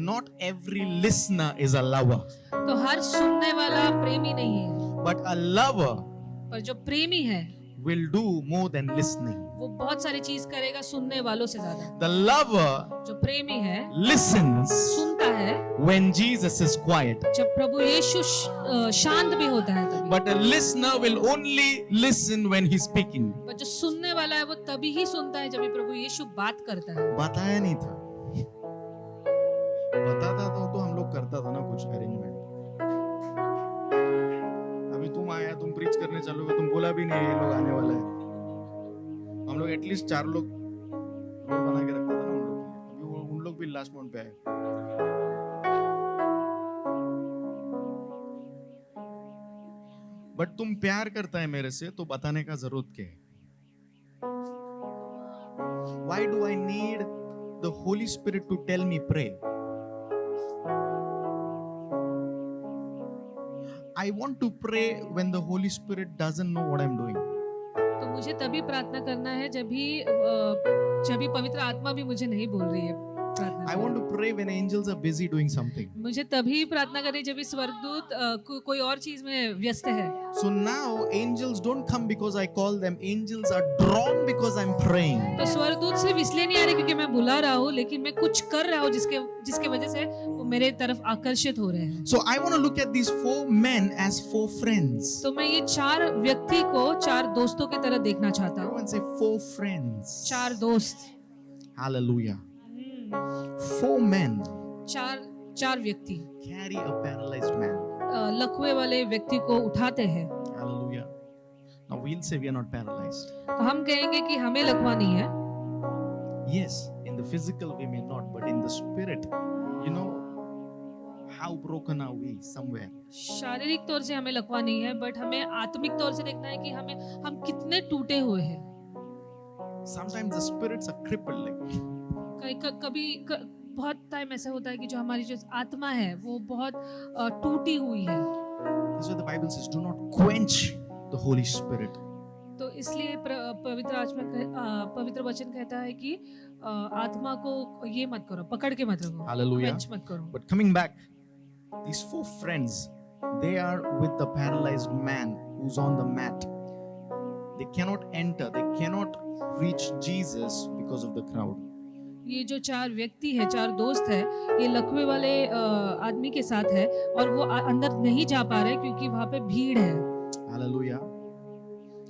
Not every listener is a lover. तो हर सुनने वाला प्रेमी नहीं है, But a lover पर जो प्रेमी है will do more than listening. वो बहुत सारी चीज करेगा सुनने वालों से ज्यादा। The lover जो प्रेमी है listens सुनता है when Jesus is quiet. जब प्रभु यीशु शांत भी होता है तभी। But a listener will only listen when he's speaking. पर जो सुनने वाला है वो तभी ही सुनता है जब भी प्रभु यीशु बात करता है। बताया नहीं था, बताता तो हम लोग करता था ना कुछ अरेंजमेंट। अभी तुम आया, तुम प्रीच करने चलोगे, तुम बोला भी नहीं ये लोग आने वाला है। हम लोग एटलीस्ट 4 लोग बना के रखता था ना उन लोग के लिए। अभी उन लोग भी लास्ट मोमेंट पे आए। बट तुम प्यार करता है मेरे से तो बताने का जरूरत क्या है? Why do I need the Holy Spirit to tell me pray? I want to pray when the Holy Spirit doesn't know what I'm doing. तो मुझे तभी प्रार्थना करना है जब भी पवित्र आत्मा भी मुझे नहीं बोल रही है प्रार्थना I करने। want to pray when angels are busy doing something. मुझे तभी प्रार्थना करनी जब भी स्वर्गदूत कोई और चीज में व्यस्त है। So now angels don't come because I call them. Angels are drawn because I'm praying. तो स्वर्गदूत सिर्फ इसलिए नहीं आ रहे क्योंकि मैं बुला रहा हूँ, लेकिन मैं कुछ कर रहा हूँ जिसके वजह से वो मेरे तरफ आकर्षित हो रहे हैं। So I want to look at these 4 men as 4 friends. तो मैं ये 4 व्यक्ति को 4 दोस्तों की तरह देखना चाहता हूँ। Everyone say 4 friends. 4 दोस्त। Hallelujah. 4 men 4 व्यक्ति carry a paralyzed man. लकवे वाले व्यक्ति को उठाते हैं। Hallelujah. Now we'll say we are not paralyzed. तो हम कहेंगे कि हमें लकवा नहीं है। Yes, in the physical we may not, but in the spirit, you know, how broken are we somewhere? शारीरिक तौर से हमें लकवा नहीं है, बट हमें आत्मिक तौर से देखना है कि हम कितने टूटे हुए हैं। Sometimes the spirits are crippled. Like, बहुत टाइम ऐसा होता है कि जो हमारी जो आत्मा है वो बहुत टूटी हुई है। that's why the Bible says, do not quench the Holy Spirit. तो इसलिए पवित्र वचन कहता है कि आत्मा को ये मत करो, पकड़ के मत रखो, Hallelujah. quench मत करो। But coming back, these 4 friends, they are with the paralyzed man who's on the mat. They cannot enter, they cannot reach Jesus because of the crowd. ये जो 4 व्यक्ति है, 4 दोस्त है, ये लकवे वाले आदमी के साथ है और वो अंदर नहीं जा पा रहे क्योंकि वहां पे भीड़ है। Hallelujah.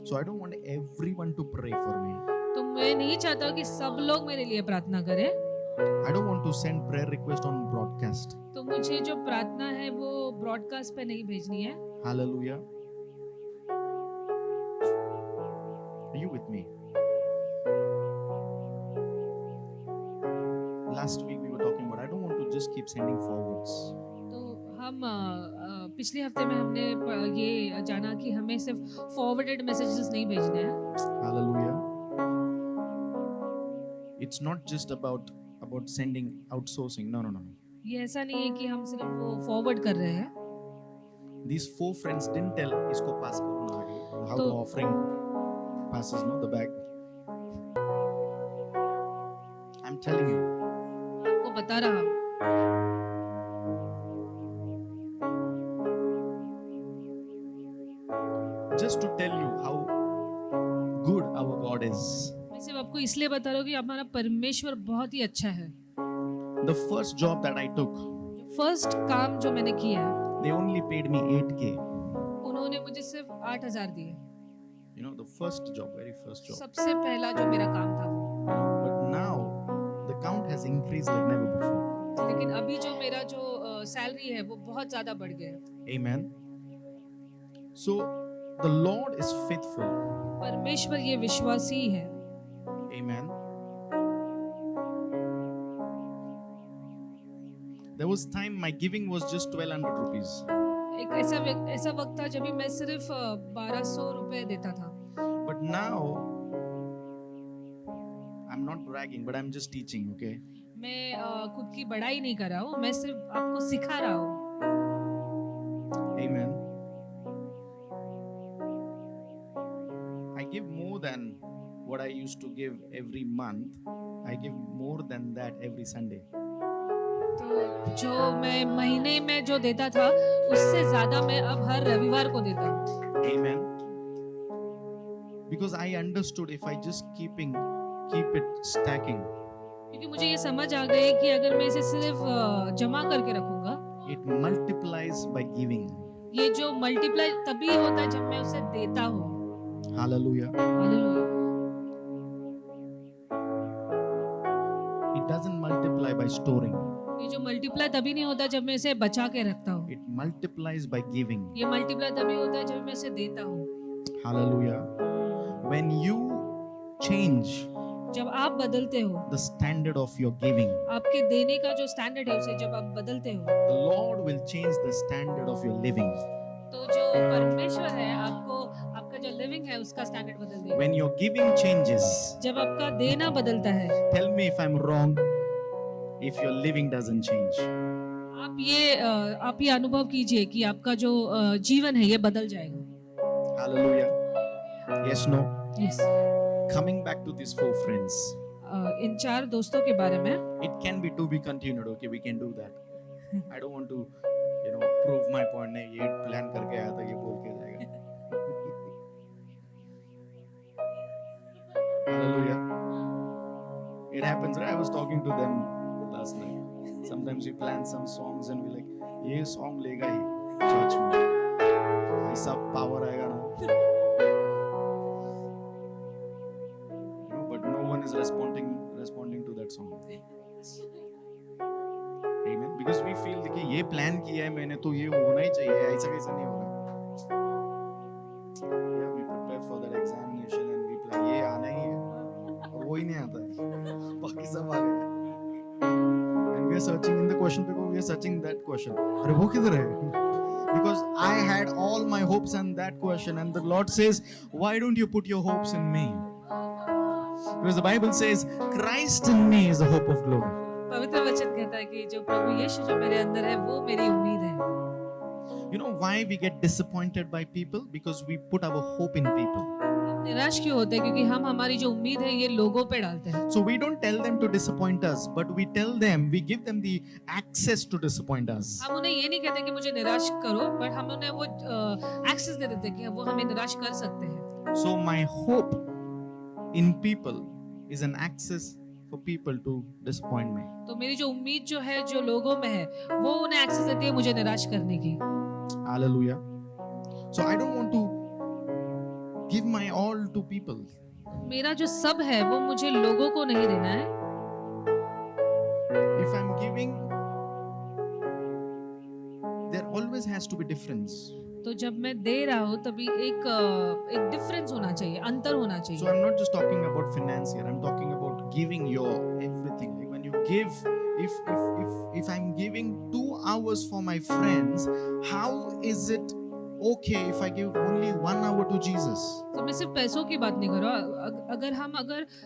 So I don't want everyone to pray for me. तो मैं नहीं चाहता कि सब लोग मेरे लिए प्रार्थना करें। I don't want to send prayer request on broadcast. तो मुझे जो प्रार्थना है वो ब्रॉडकास्ट पे नहीं भेजनी है। Hallelujah. Are you with me? Last week we were talking about I don't want to just keep sending forwards. तो हम पिछले हफ्ते में हमने ये जाना कि हमें सिर्फ फॉरवर्डेड मैसेजेस नहीं भेजने हैं। Hallelujah. It's not just about sending outsourcing. No. ये ऐसा नहीं है कि हम सिर्फ वो फॉरवर्ड कर रहे हैं। These 4 friends didn't tell इसको pass करो ना आगे. How तो- the offering passes, no, the bag. I'm telling you. आपको बता रहा हूँ। Just to tell you how good our God is. मैं सिर्फ आपको इसलिए बता रहा हूँ कि हमारा परमेश्वर बहुत ही अच्छा है। The first job that I took, first काम जो मैंने किया they only paid me 8K. उन्होंने मुझे सिर्फ 8,000 दिए। You know, the first job, very first job. सबसे पहला जो मेरा काम था। But now the count has increased like never before. लेकिन अभी जो मेरा जो सैलरी है वो बहुत ज्यादा बढ़ गया है। Amen. So the Lord is faithful. परमेश्वर ये विश्वासी है। Amen. There was time my giving was just 1200 rupees. एक ऐसा वक्त था जब भी मैं सिर्फ 1200 रुपए देता था. But now, I'm not bragging, but I'm just teaching, okay? मैं खुद की बड़ाई नहीं कर रहा हूँ, मैं सिर्फ आपको सिखा रहा हूँ. Amen. I give more than what I used to give every month. I give more than that every Sunday. तो जो मैं महीने में जो देता था उससे ज्यादा मैं अब हर रविवार को देता हूँ. Amen. Because I understood if I just keep it stacking, क्योंकि मुझे ये समझ आ गई कि अगर मैं इसे सिर्फ जमा करके रखूंगा, it multiplies by giving. ये जो मल्टीप्लाई तभी होता है जब मैं उसे देता हूँ. Hallelujah. Hallelujah. It doesn't multiply by storing. ये जो मल्टीप्लाई तभी नहीं होता जब मैं इसे बचा के रखता हूँ. It multiplies by giving. ये मल्टीप्लाई तभी होता है जब मैं इसे देता हूँ. Hallelujah. When you change जब आप बदलते हो, the standard of your giving, आपके देने का जो स्टैंडर्ड है उसे जब आप बदलते हो, the Lord will change the standard of your living. तो जो परमेश्वर है आपको आपका जो लिविंग है उसका स्टैंडर्ड बदल देगा. When your giving changes, जब आपका देना बदलता है, tell me if I'm wrong, if your living doesn't change. आप ये अनुभव कीजिए कि आपका जो जीवन है ये बदल जाएगा. Hallelujah. Yes, no. Yes. Coming back to these 4 friends. इन 4 दोस्तों के बारे में, It can be to be continued. Okay, we can do that. I don't want to, prove my point. नहीं, ये plan करके आया था, ये बोल के जाएगा. Hallelujah. It happens, right? I was talking to them last night. Sometimes we plan some songs and we like, ये song लेगा ही church में. ऐसा power आएगा ना. But no one is responding to that song. Amen. Because we feel कि ये plan किया है मैंने तो ये होना ही चाहिए, ऐसा कैसा नहीं होगा. Yeah, we prepare for that examination and we plan ये आना ही है और वो ही नहीं आता है, बाकी सब आ गए. And we are searching in the question paper, we are searching that question. अरे वो किधर है? Because I had all my hopes on that question and the Lord says, why don't you put your hopes in me? Because the Bible says, Christ in me is the hope of glory. पवित्र वचन कहता है कि जो प्रभु यीशु जो मेरे अंदर है वो मेरी उम्मीद है. You know why we get disappointed by people? Because we put our hope in people. हम निराश क्यों होते हैं? क्योंकि हम हमारी जो उम्मीद है ये लोगों पे डालते हैं. So we don't tell them to disappoint us, but we tell them, we give them the access to disappoint us. हम उन्हें ये नहीं कहते कि मुझे निराश करो, बट हम उन्हें वो एक्सेस दे देते हैं कि वो हमें निराश कर सकते हैं. So my hope in people is an access for people to disappoint me. तो मेरी जो उम्मीद जो है जो लोगों में है वो उन्हें एक्सेस देती है मुझे निराश करने की. Hallelujah. So I don't want to give my all to people. मेरा जो सब है वो मुझे लोगों को नहीं देना है. If I'm giving, there always has to be difference. तो जब मैं दे रहा हूँ तभी एक डिफरेंस होना चाहिए, अंतर होना So चाहिए. I'm not just talking about finance here. I'm talking about giving your everything. Like when you give, if I'm giving 2 hours for my friends, how is it okay if I give only 1 hour to Jesus? तो मैं सिर्फ पैसों की बात नहीं कर रहा हूँ. अगर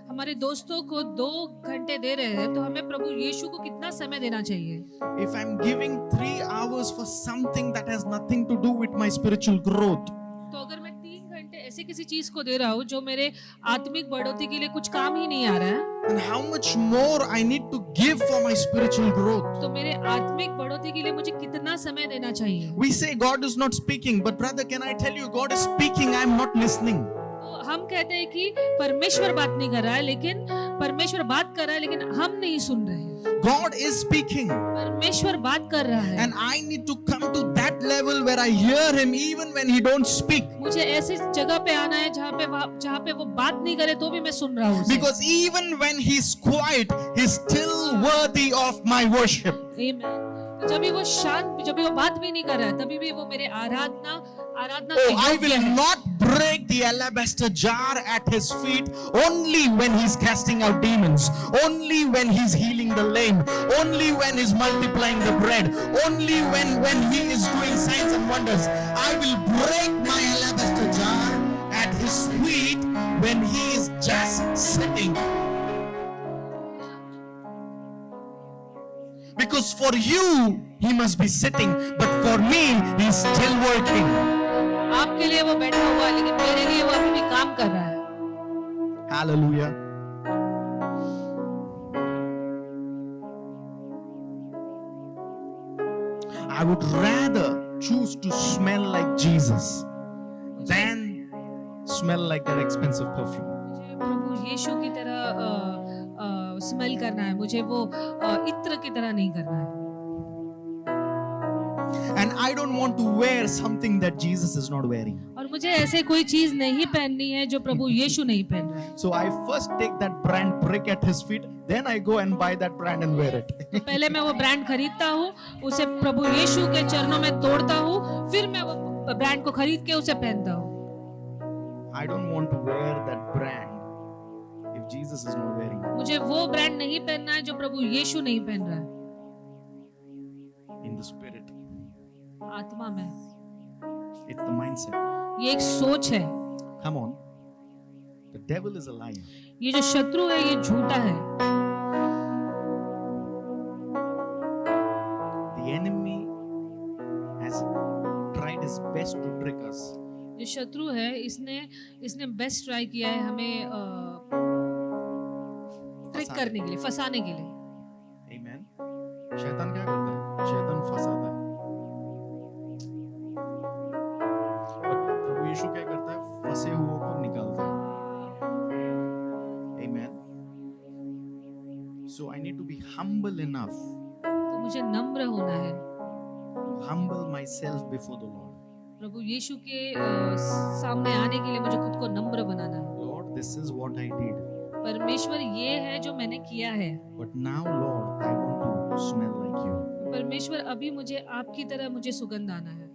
हमारे दोस्तों को 2 घंटे दे रहे हैं तो हमें प्रभु यीशु को कितना समय देना चाहिए. If I'm giving 3 hours for something that has nothing to do with my spiritual growth, तो अगर मैं 3 घंटे ऐसे किसी चीज को दे रहा हूँ जो मेरे आत्मिक बढ़ोतरी के लिए कुछ काम ही नहीं आ रहा है, then how much more I need to give for my spiritual growth? तो मेरे आत्मिक बढ़ोतरी के लिए मुझे कितना समय देना चाहिए. We say God is not speaking, but brother, can I tell you, God is speaking, I am not listening. तो हम कहते हैं कि परमेश्वर बात नहीं कर रहा है, लेकिन परमेश्वर बात कर रहा है लेकिन हम नहीं सुन रहे हैं. God is speaking. परमेश्वर बात कर रहा है. And I need to come to that level where I hear him even when he don't speak. मुझे ऐसी जगह पे आना है जहाँ पे वो बात नहीं करे तो भी मैं सुन रहा हूँ उसे. Because even when he's quiet, he's still worthy of my worship. Amen. जब भी वो शांत, जब भी वो बात भी नहीं कर रहा है, तभी भी वो मेरे आराधना आराधना Oh, के I योग्य will है। not break the alabaster jar at his feet only when he's casting out demons, only when he's healing the lame, only when he's multiplying the bread, only when he is doing signs and wonders. I will break my alabaster jar at his feet when he is just sitting. Because for you, he must be sitting, but for me, he's still working. आपके लिए वो बैठा हुआ है, लेकिन मेरे लिए वो अभी भी काम कर रहा है। Hallelujah. I would rather choose to smell like Jesus than smell like that expensive perfume. मुझे प्रभु यीशु की तरह स्मेल करना है, मुझे वो इत्र की तरह नहीं करना है। And I don't want to wear something that Jesus is not wearing. और मुझे ऐसे कोई चीज नहीं पहननी है जो प्रभु यीशु नहीं पहन रहा है। So I first take that brand brick at his feet, then I go and buy that brand and wear it. पहले मैं वो ब्रांड खरीदता हूँ, उसे प्रभु यीशु के चरणों में तोड़ता हूँ, फिर मैं वो ब्रांड को खरीद के उसे पहनता हूँ। I don't want to wear that brand if Jesus is not wearing it. मुझे वो ब्रांड नहीं पहनना है जो प्रभु यीशु नहीं पहन रहा है। In the spirit, आत्मा में it's the mindset. ये एक सोच है। Come on. The devil is a liar. ये जो शत्रु है ये झूठा है। The enemy has tried his best to trick us. जो शत्रु है इसने बेस्ट ट्राई किया है हमें ट्रिक करने के लिए, फंसाने के लिए। Amen. शैतान क्या करता है? शैतान फंसाता है। और प्रभु यीशु क्या करता है? फंसे हुओं को निकालता है। Amen. So I need to be humble enough तो मुझे नम्र होना है to humble myself before the Lord. प्रभु यीशु के सामने आने के लिए मुझे खुद को नम्र बनाना है। Lord, this is what I did. परमेश्वर ये है जो मैंने किया है, But now, Lord, I want to smell like you. परमेश्वर अभी मुझे आपकी तरह मुझे सुगंध आना है।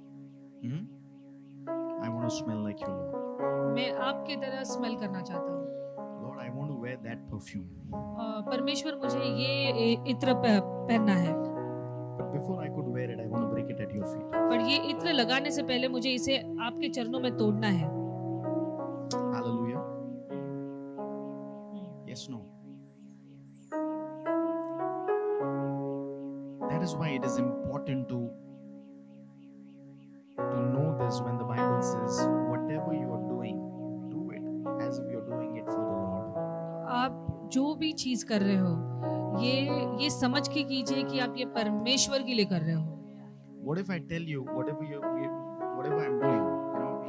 Hmm? I want to smell like you, Lord. मैं आपकी तरह स्मेल करना चाहता हूँ। Lord, I want to wear that perfume. परमेश्वर मुझे ये इत्र पहनना है, But before I could wear it, I want to break it at your feet. पर ये इत्र लगाने से पहले मुझे इसे आपके चरणों में तोड़ना है। Hallelujah. Yes, no. That is why it is important to know this when the Bible says, whatever you are doing, do it as if you are doing it for the Lord. आप जो भी चीज कर रहे हो ये समझ के कीजिए कि आप ये परमेश्वर के लिए कर रहे हो। What if I tell you, whatever I'm doing,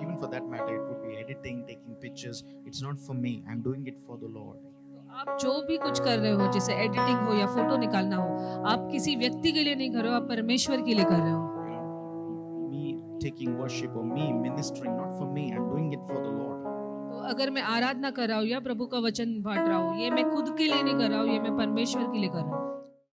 even for that matter, it could be editing, taking pictures, it's not for me, I'm doing it for the Lord. तो आप जो भी कुछ कर रहे हो, जैसे एडिटिंग हो या फोटो निकालना हो, आप किसी व्यक्ति के लिए नहीं कर रहे हो, आप परमेश्वर के लिए कर रहे हो। Me taking worship or me ministering, not for me, I'm doing it for the Lord. तो अगर मैं आराधना कर रहा हूँ या प्रभु का वचन बांट रहा हूँ, ये मैं खुद के लिए नहीं कर रहा हूँ, ये मैं परमेश्वर के लिए कर रहा हूँ।